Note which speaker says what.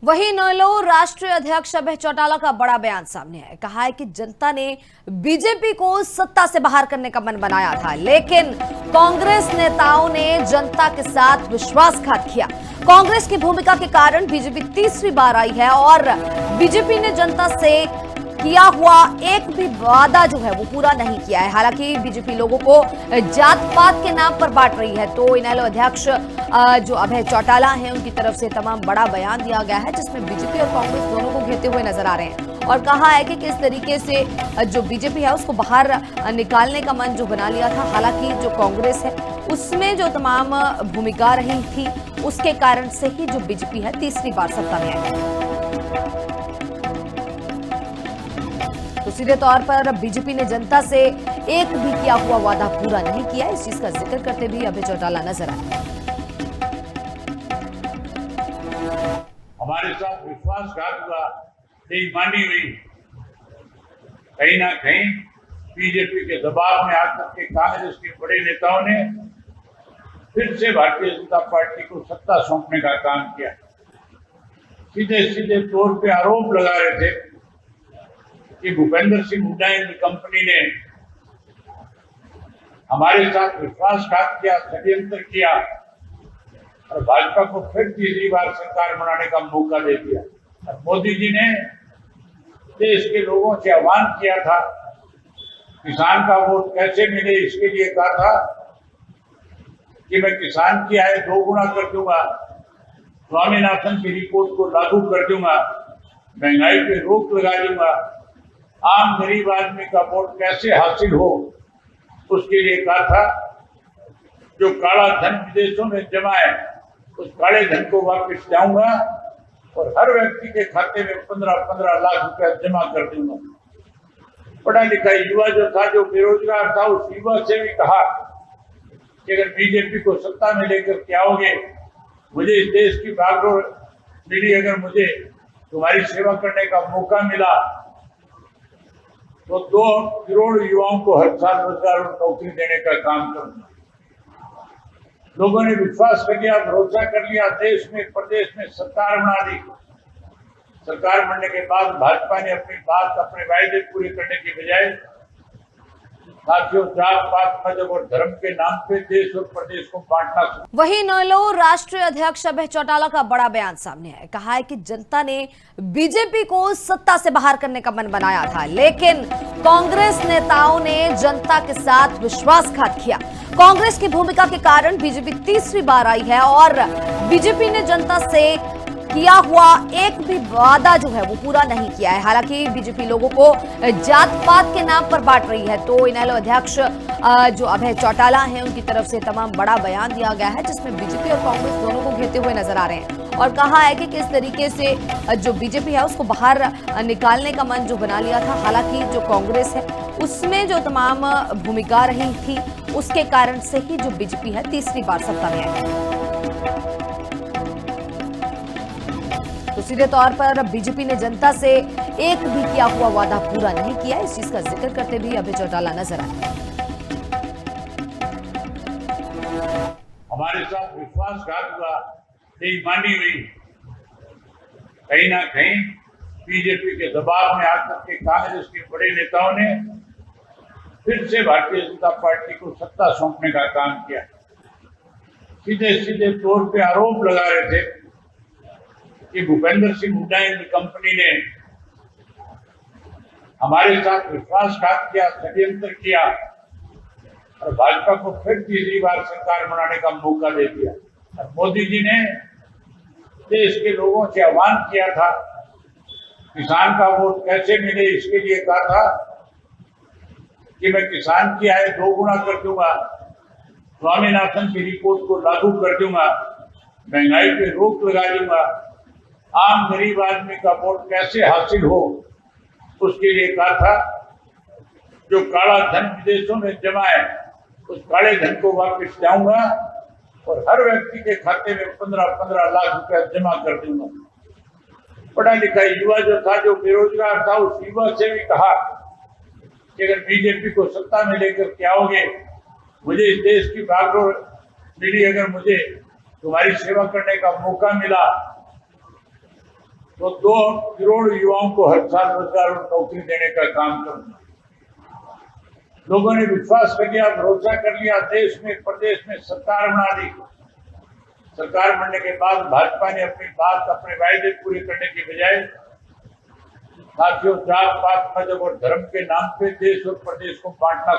Speaker 1: वहीं इनेलो राष्ट्रीय अध्यक्ष अभय चौटाला का बड़ा बयान सामने है। कहा है कि जनता ने बीजेपी को सत्ता से बाहर करने का मन बनाया था, लेकिन कांग्रेस नेताओं ने जनता के साथ विश्वासघात किया। कांग्रेस की भूमिका के कारण बीजेपी तीसरी बार आई है और बीजेपी ने जनता से किया हुआ एक भी वादा जो है वो पूरा नहीं किया है। हालांकि बीजेपी लोगों को जात पात के नाम पर बांट रही है, तो इनेलो अध्यक्ष जो अभय चौटाला हैं उनकी तरफ से तमाम बड़ा बयान दिया गया है, जिसमें बीजेपी और कांग्रेस दोनों को घेरते हुए नजर आ रहे हैं और कहा है कि किस तरीके से जो बीजेपी है उसको बाहर निकालने का मन जो बना लिया था। हालांकि जो कांग्रेस है उसमें जो तमाम भूमिका रही थी उसके कारण से ही जो बीजेपी है तीसरी बार सत्ता में आई है। तो सीधे तौर पर बीजेपी ने जनता से एक भी किया हुआ वादा पूरा नहीं किया, इस चीज का जिक्र करते भी अभय चौटाला नजर आए।
Speaker 2: हमारे साथ विश्वासघात हुआ, बेईमानी हुई। कहीं ना कहीं बीजेपी के दबाव में आकर के कांग्रेस के बड़े नेताओं ने फिर से भारतीय जनता पार्टी को सत्ता सौंपने का काम किया। सीधे सीधे तौर पे आरोप लगा रहे थे कि भूपेंद्र सिंह हुड्डा की कंपनी ने हमारे साथ विश्वासघात किया, षड्यंत्र किया और भाजपा को फिर तीसरी बार सरकार बनाने का मौका दे दिया। और मोदी जी ने देश के लोगों से आह्वान किया था, किसान का वोट कैसे मिले इसके लिए कहा था कि मैं किसान की आय 2 गुना कर दूंगा, स्वामीनाथन की रिपोर्ट को लागू कर दूंगा, महंगाई पे रोक लगा दूंगा, आम गरीब आदमी का वोट कैसे हासिल हो उसके लिए कहा था। जो काला धन विदेशों में जमा है उस काले धन को वापस लाऊंगा और हर व्यक्ति के खाते में 15-15 लाख रुपया जमा कर दूंगा। पढ़ा लिखा युवा जो था, जो बेरोजगार था, उस युवा से भी कहा कि अगर बीजेपी को सत्ता में लेकर के आओगे, मुझे इस देश की बागडोर मिली, अगर मुझे तुम्हारी सेवा करने का मौका मिला तो 2 करोड़ युवाओं को हर साल रोजगार और नौकरी देने का काम करूंगा। लोगों ने विश्वास कर लिया, भरोसा कर लिया, देश में प्रदेश में सरकार बना दी। सरकार बनने के बाद भाजपा ने अपनी बात, अपने वायदे पूरे करने की बजाय साथियों जात पात मजहब और धर्म के नाम पे देश और प्रदेश को बांटना।
Speaker 1: वहीं इनेलो राष्ट्रीय अध्यक्ष अभय चौटाला का बड़ा बयान सामने है। कहा है कि जनता ने बीजेपी को सत्ता से बाहर करने का मन बनाया था, लेकिन कांग्रेस नेताओं ने जनता के साथ विश्वासघात किया। कांग्रेस की भूमिका के कारण बीजेपी तीसरी बार आई है और बीजेपी ने जनता से किया हुआ एक भी वादा जो है वो पूरा नहीं किया है। हालांकि बीजेपी लोगों को जात पात के नाम पर बांट रही है, तो इनेलो अध्यक्ष जो अभय चौटाला हैं उनकी तरफ से तमाम बड़ा बयान दिया गया है, जिसमें बीजेपी और कांग्रेस दोनों को घेरते हुए नजर आ रहे हैं और कहा है कि किस तरीके से जो बीजेपी है उसको बाहर निकालने का मन जो बना लिया था। हालांकि जो कांग्रेस है उसमें जो तमाम भूमिका रही थी उसके कारण से ही जो बीजेपी है तीसरी बार सत्ता में आई है। तो सीधे तौर पर बीजेपी ने जनता से एक भी किया हुआ वादा पूरा नहीं किया, इस चीज का जिक्र करते भी अभय चौटाला नजर आए।
Speaker 2: हमारे साथ विश्वासघात हुआ, बेईमानी हुई। कहीं ना कहीं बीजेपी के दबाव में आकर के कांग्रेस के बड़े नेताओं ने फिर से भारतीय जनता पार्टी को सत्ता सौंपने का काम किया। सीधे सीधे तौर पे आरोप लगा रहे थे कि भूपेंद्र सिंह हुड्डा की कंपनी ने हमारे साथ विश्वासघात किया, षड्यंत्र किया और भाजपा को फिर तीसरी बार सरकार बनाने का मौका दे दिया। और मोदी जी ने देश के लोगों से आह्वान किया था, किसान का वोट कैसे मिले इसके लिए कहा था कि मैं किसान की आय 2 गुना कर दूंगा, स्वामीनाथन की रिपोर्ट को लागू कर दूंगा, महंगाई पे रोक लगा दूंगा, आम गरीब आदमी का वोट कैसे हासिल हो उसके लिए कहा था। जो काला धन विदेशों में जमा है उस काले धन को वापस लाऊंगा और हर व्यक्ति के खाते में 15-15 लाख रुपया जमा कर दूंगा। पढ़ा लिखा युवा जो था, जो बेरोजगार था, उस युवा से भी कहा कि अगर बीजेपी को सत्ता में लेकर के आओगे, मुझे इस देश की बागडोर मिली, अगर मुझे तुम्हारी सेवा करने का मौका मिला तो 2 करोड़ युवाओं को हर साल रोजगार और नौकरी देने का काम करना। लोगों ने विश्वास कर लिया, भरोसा कर लिया, देश में प्रदेश में सरकार बना दी। सरकार बनने के बाद भाजपा ने अपनी बात, अपने वायदे पूरे करने की बजाय साथियों जात पात, मजहब और धर्म के नाम पे देश और प्रदेश को बांटना